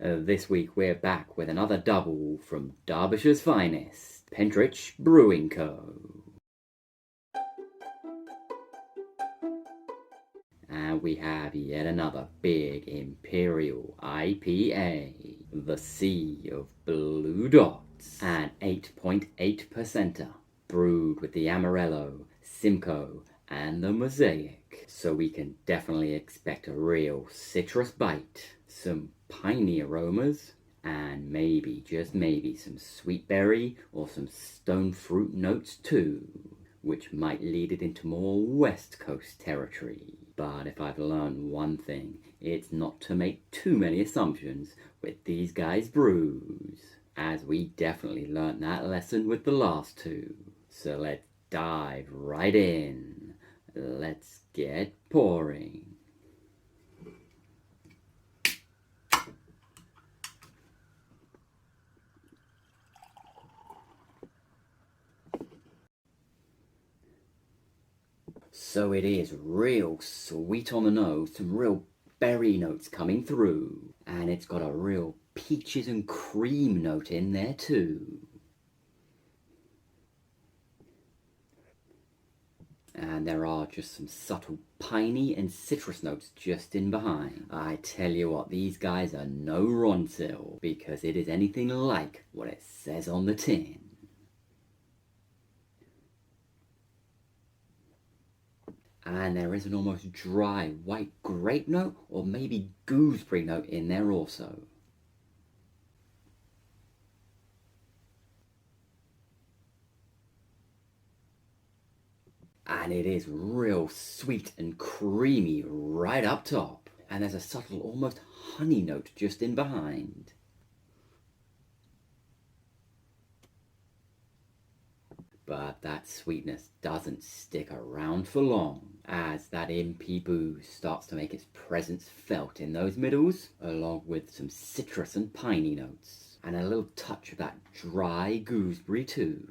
This week we're back with another double from Derbyshire's finest, Pentrich Brewing Co. And we have yet another big Imperial IPA, the Sea of Blue Dots, an 8.8%er, brewed with the Amarillo, Simcoe, and the Mosaic. So we can definitely expect a real citrus bite, some piney aromas, and maybe, just maybe, some sweet berry or some stone fruit notes too, which might lead it into more West Coast territory. But if I've learned one thing, it's not to make too many assumptions with these guys' brews, as we definitely learnt that lesson with the last two. So let's dive right in. Let's get pouring. So it is real sweet on the nose, some real berry notes coming through, and it's got a real peaches and cream note in there too. And there are just some subtle piney and citrus notes just in behind. I tell you what, these guys are no Ronsil, because it is anything like what it says on the tin. And there is an almost dry white grape note or maybe gooseberry note in there also. And it is real sweet and creamy right up top. And there's a subtle almost honey note just in behind. But that sweetness doesn't stick around for long, as that Impy booze starts to make its presence felt in those middles, along with some citrus and piney notes, and a little touch of that dry gooseberry too.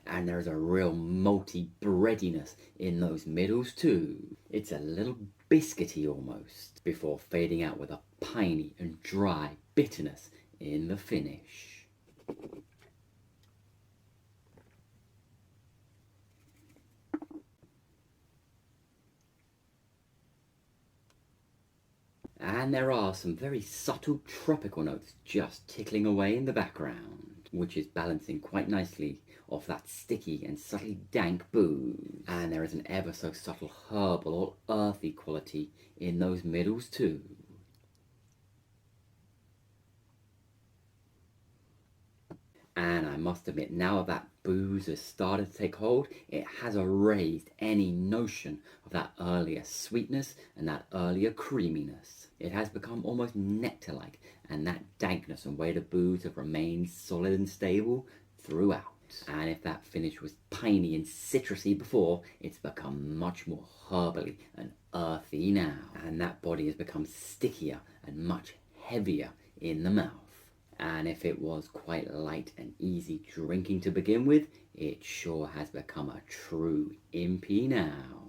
And there's a real malty breadiness in those middles too. It's a little biscuity almost, before fading out with a piney and dry bitterness in the finish. And there are some very subtle tropical notes just tickling away in the background, which is balancing quite nicely off that sticky and subtly dank booze. And there is an ever so subtle herbal or earthy quality in those middles too. And I must admit, now that booze has started to take hold, it has erased any notion of that earlier sweetness and that earlier creaminess. It has become almost nectar-like, and that dankness and weight of booze have remained solid and stable throughout. And if that finish was piney and citrusy before, it's become much more herbally and earthy now. And that body has become stickier and much heavier in the mouth. And if it was quite light and easy drinking to begin with, it sure has become a true Impy now.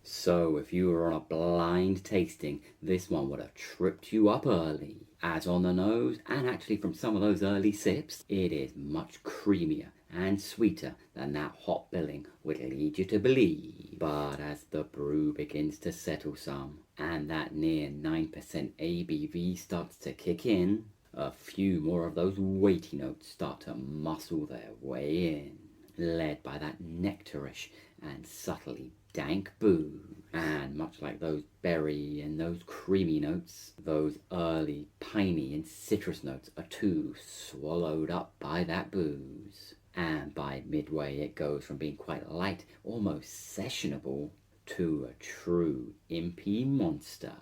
So if you were on a blind tasting, this one would have tripped you up early. As on the nose, and actually from some of those early sips, it is much creamier and sweeter than that hot billing would lead you to believe. But as the brew begins to settle some, and that near 9% ABV starts to kick in, a few more of those weighty notes start to muscle their way in, led by that nectarish and subtly dank booze. And much like those berry and those creamy notes, those early piney and citrus notes are too swallowed up by that booze. And by midway it goes from being quite light, almost sessionable, to a true Impy monster.